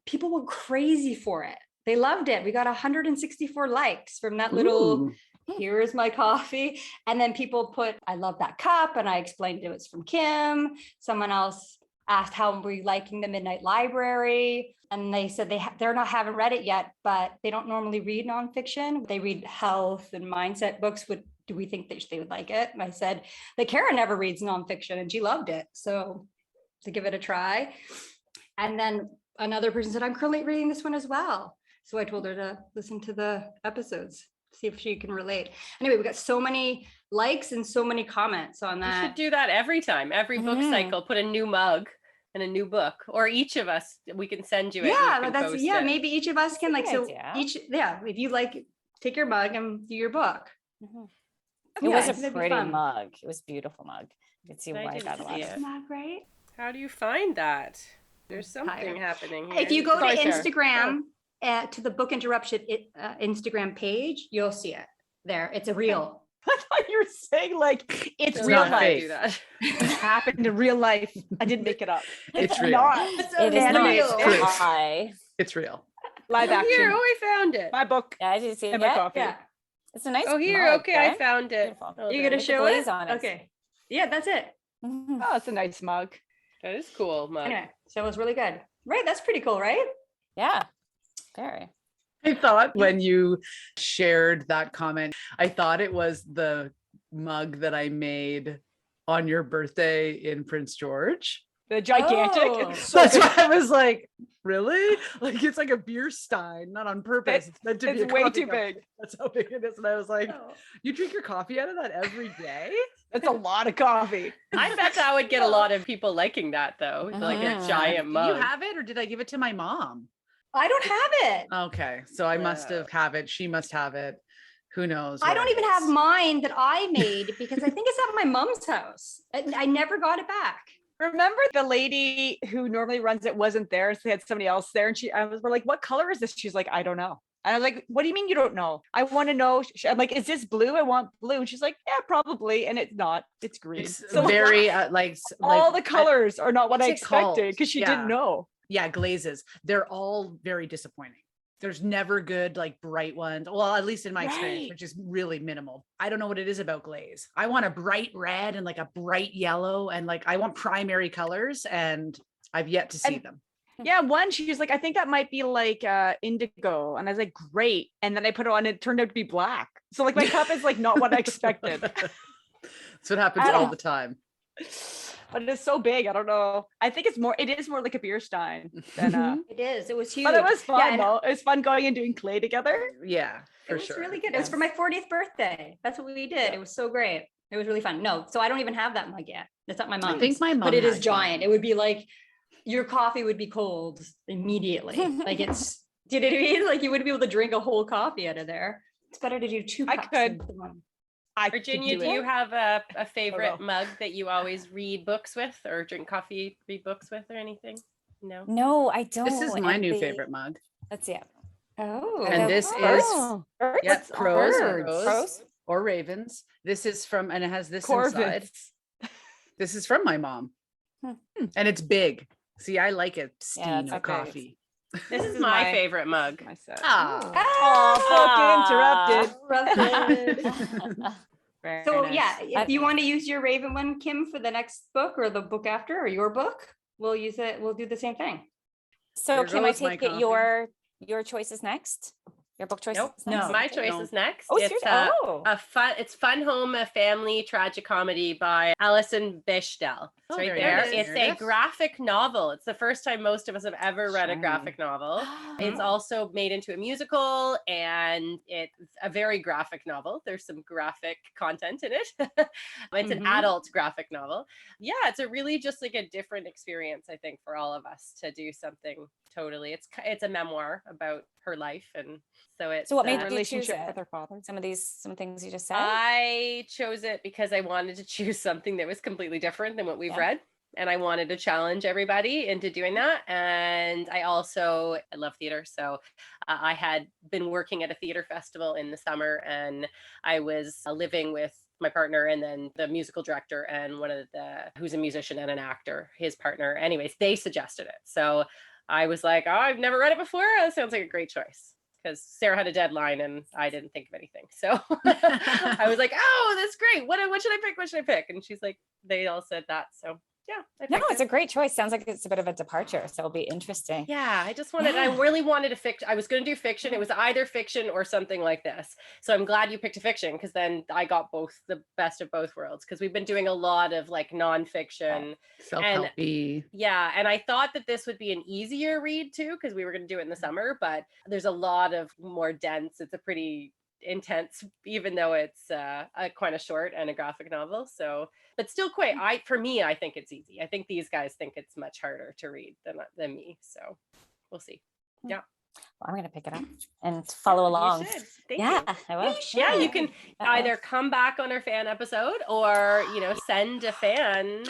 people went crazy for it. They loved it. We got 164 likes from that little, Ooh. here's my coffee. And then people put, I love that cup. And I explained it was from Kim. Someone else asked how were you liking the Midnight Library? And they said haven't read it yet, but they don't normally read nonfiction. They read health and mindset books. Do we think they would like it? And I said, that Kara never reads nonfiction and she loved it. So to give it a try. And then another person said, I'm currently reading this one as well. So I told her to listen to the episodes, see if she can relate. Anyway, we got so many likes and so many comments on You that. should do that every time. Every book cycle, put a new mug and a new book, or each of us, we can send you it. Yeah, maybe each of us can That's a like, good so idea. if you like, take your mug and do your book. It was that'd a be pretty fun. mug. It was a beautiful mug. You could see I why I didn't got a lot see of it. Mug, right? How do you find that? There's something Tired. happening here. If you go to Sorry, Sarah. Instagram, to the Book Interruption Instagram page, you'll see it there. It's a reel. I thought you were saying like it's Don't real know how to life. do that. It happened in real life. I didn't make it up. It's real. not It is not real. AI. It's real. live Oh, action. here, I found it. My book Yeah, I did see it. and my yet. coffee. Yeah. It's a nice. Oh, here, mug, okay, I right? found it. Beautiful. Oh, You there gonna it is. show glaze it? on it. Okay. Yeah, that's it. Mhm. Oh, it's a nice mug. That is cool, mug. Anyway, so it was really good. Right, that's pretty cool, right? Yeah, very. I thought when you shared that comment, I thought it was the mug that I made on your birthday in Prince George. The gigantic. Oh. It's so That's big. why I was like, really? Like it's like a beer stein, not on purpose. It's meant to be It's a way coffee too cup. big. That's how big it is. And I was like, you drink your coffee out of that every day? That's a lot of coffee. I bet that would get a lot of people liking that, though. Like a Mhm. giant Do mug. you have it or did I give it to my mom? I don't have it. Okay. So I must have it. She must have it. Who knows? I where don't it even have is. mine that I made because I think it's at my mom's house. I never got it back. Remember the lady who normally runs it wasn't there, so they had somebody else there, and we're like, "What color is this?" She's like, "I don't know." And I was like, "What do you mean you don't know? I want to know." I'm like, "Is this blue? I want blue." And she's like, "Yeah, probably." And it's not. It's green. It's So very all the like, colors are not what I what's it called? expected because she Yeah. didn't know. yeah, glazes. They're all very disappointing. There's never good, like bright ones. Well, at least in my experience, Right. which is really minimal. I don't know what it is about glaze. I want a bright red and like a bright yellow and like I want primary colors and I've yet to see And- them. Yeah, one, she was like, "I think that might be like indigo," and I was like, "Great." And then I put it on, and it turned out to be black. So like my cup is like not what I expected. That's what happens I all don't- the time. But it is so big. I don't know. I think it is more like a beer stein than It is. It was huge. but it was fun Yeah, and though. It was fun going and doing clay together. Yeah, it for was sure. really good. It was for my 40th birthday. That's what we did. It was so great. It was really fun. No, so I don't even have that mug yet. It's at my mom's. I think my mom but it is has giant. mine. It would be like your coffee would be cold immediately. Like it's, do you know what I mean? Like you wouldn't be able to drink a whole coffee out of there. It's better to do two I cups could. than one. I could Virginia, do it. you have a favorite know. mug that you always read books with or drink coffee, read books with or anything? No. No, I don't. This is my and new the- favorite mug. Let's see it. Oh. And this is Oh, birds? yep, Birds. Crows? or ravens. This is from and it has this inside. Corvids. This is from my mom. And it's big. See, I like it steam Yeah, it's of okay. coffee. This is is my my- favorite mug. My set. Ah. Oh, interrupted. Very So nice. yeah, if you want to use your Raven one, Kim, for the next book or the book after or your book, we'll use it. We'll do the same thing. So There Kim, I goes my take it coffee. your choice is next. Your book choice? Nope. is next? No. My choice is next. Oh, it's seriously? Oh. it's Fun Home, a family tragicomedy by Alison Bechdel. It's Oh, right very there. nice. It's There it a is. graphic novel. It's the first time most of us have ever read a Shiny. graphic novel. It's also made into a musical, and it's a very graphic novel. There's some graphic content in it. It's an adult graphic novel. Yeah, it's a really just like a different experience, I think, for all of us to do something totally. It's a memoir about her life, and so it's So what made you choose relationship it? with her father. Some things you just said. I chose it because I wanted to choose something that was completely different than what we've Yeah. read. And I wanted to challenge everybody into doing that. And I love theater. So I had been working at a theater festival in the summer, and I was living with my partner and then the musical director and who's a musician and an actor, his partner. Anyways, they suggested it. So I was like, oh, I've never read it before. That sounds like a great choice. Because Sarah had a deadline and I didn't think of anything. So I was like, oh, that's great. What should I pick? What should I pick? And she's like, they all said that. So yeah. No, it's a great choice. Sounds like it's a bit of a departure. So it'll be interesting. Yeah, I really wanted to I was going to do fiction. It was either fiction or something like this. So I'm glad you picked a fiction, because then I got the best of both worlds, because we've been doing a lot of like nonfiction. Self-helpy. Yeah. And I thought that this would be an easier read too, because we were going to do it in the summer, but there's a lot of more dense. It's a pretty intense, even though it's quite a short and a graphic novel. So, but still for me, I think it's easy. I think these guys think it's much harder to read than me. So we'll see. Yeah. Well, I'm going to pick it up and follow along. You should. Thank Yeah, you. I will. Yeah, you can either come back on our fan episode or, send a fan.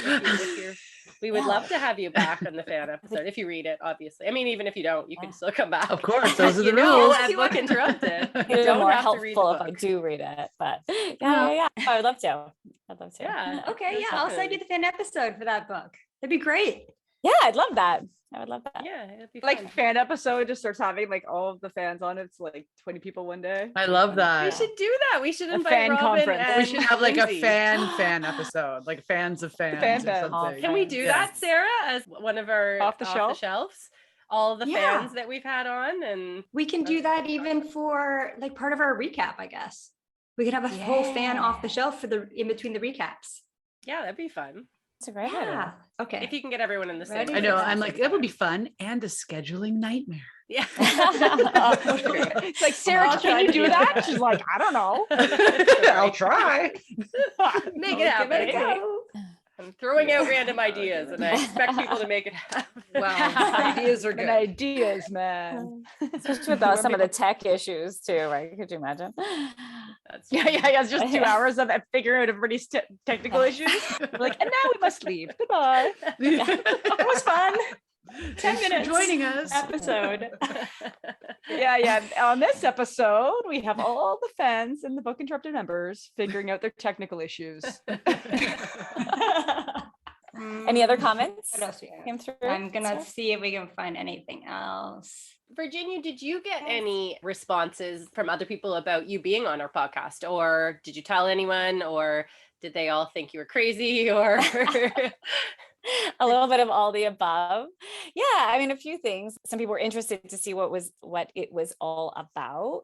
We would love to have you back on the fan episode if you read it, obviously. I mean, even if you don't, you can still come back. Of course, those are the rules. rules. At Book Interrupted. It'll be Don't more have to read the helpful if I book. do read it, but yeah. I would love to. I'd love to. Yeah. Okay, yeah, I'll send you the fan episode for that book. That'd be great. Yeah, I'd love that. I would love that. Yeah, it'd be Like fun. fan episode just starts having like all of the fans on it. It's like 20 people one day. I love We that. should do that. We should A invite fan Robin conference. and We should have like a Lindsay. fan episode, like fans of fans Fan or fans. something. Can we do Yeah. that, Sarah, as one of our Off the shelf? shelves? All the Yeah. fans that we've had on, and We can do that even for like part of our recap, I guess. We could have a whole fan off the shelf in between the recaps. yeah, that'd be fun. It's a great Yeah. idea. Okay. If you can get everyone in the same. Ready? I know. Exactly. I'm like, that would be fun and a scheduling nightmare. Yeah. It's like, Sarah, I'll can try you to do do that? that. She's like, I don't know. I'll try. Make it happen. Give it a go. I'm throwing out random ideas, and I expect people to make it happen. Well, ideas are And good. ideas, man. Especially with some of the tech issues too, right? Could you imagine? That's Yeah, it's just 2 hours of figuring out everybody's technical issues. We're like, and now we must leave. Goodbye. It was fun. 10 Thanks for minutes joining us. episode. Yeah. On this episode, we have all the fans and the Book Interrupted members figuring out their technical issues. Any other comments What else we have? came through? I'm gonna Sarah? see if we can find anything else. Virginia, did you get any responses from other people about you being on our podcast, or did you tell anyone, or did they all think you were crazy, or? A little bit of all the above. Yeah, I mean, a few things. Some people were interested to see what it was all about.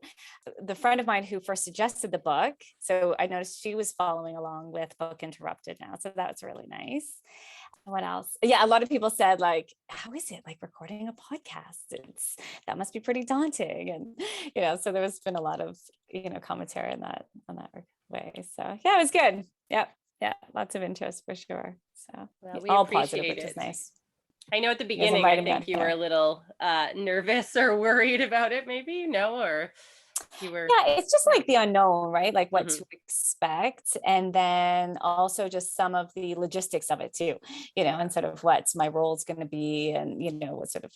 The friend of mine who first suggested the book, so I noticed she was following along with Book Interrupted now, so that's really nice. What else? Yeah, a lot of people said, like, how is it like recording a podcast? That must be pretty daunting, and so there's been a lot of commentary on that way. So yeah, it was good. Yeah, lots of interest for sure. So Well, we all positive, appreciate which is it. nice. I know at the guys beginning, I invited me think on you were here. a little nervous or worried about it, maybe, no? Or you were. Yeah, it's just like the unknown, right? Like what Mhm. to expect. And then also just some of the logistics of it too, and sort of what my role is going to be and, what sort of,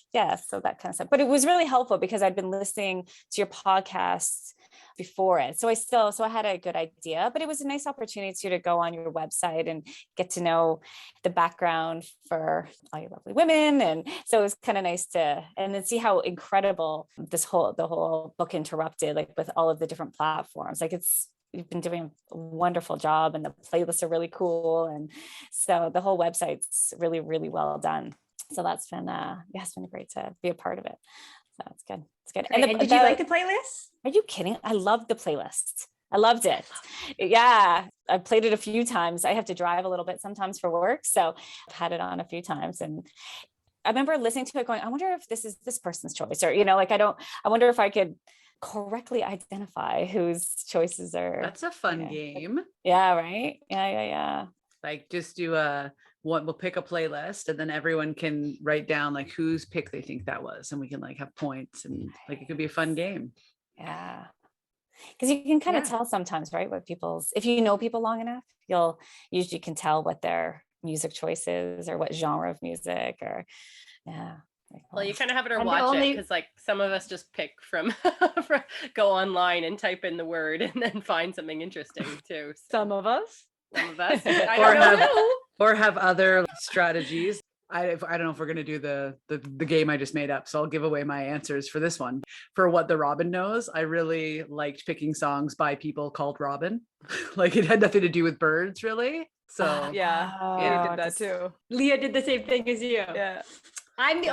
so that kind of stuff. But it was really helpful because I'd been listening to your podcast before it. So I had a good idea, but it was a nice opportunity to go on your website and get to know the background for all you lovely women. And so it was kind of nice and then see how incredible the whole Book Interrupted, like with all of the different platforms, like you've been doing a wonderful job and the playlists are really cool. And so the whole website's really, really well done. So that's been, it's been great to be a part of it. So it's good. It's good. Great. And did you like the playlist? Are you kidding? I loved the playlist. I loved it. Yeah. I played it a few times. I have to drive a little bit sometimes for work. So I've had it on a few times. And I remember listening to it going, I wonder if this is this person's choice, or, I wonder if I could correctly identify whose choices are. That's a fun game. Yeah. Right. Yeah. Like just do we'll pick a playlist and then everyone can write down like whose pick they think that was. And we can like have points and like, it could be a fun game. Yeah. Because you can kind of tell sometimes, right? If you know people long enough, you'll usually can tell what their music choice is or what genre of music or, yeah. Well, you kind of have it or And the watch it only- because like some of us just pick from go online and type in the word and then find something interesting too. Some of us. Some of us. Or have other strategies. I don't know if we're going to do the game I just made up. So I'll give away my answers for this one. For What the Robin Knows, I really liked picking songs by people called Robin. Like it had nothing to do with birds really. So Yeah. Oh, We did that too. Leah did the same thing as you. Yeah. I'm the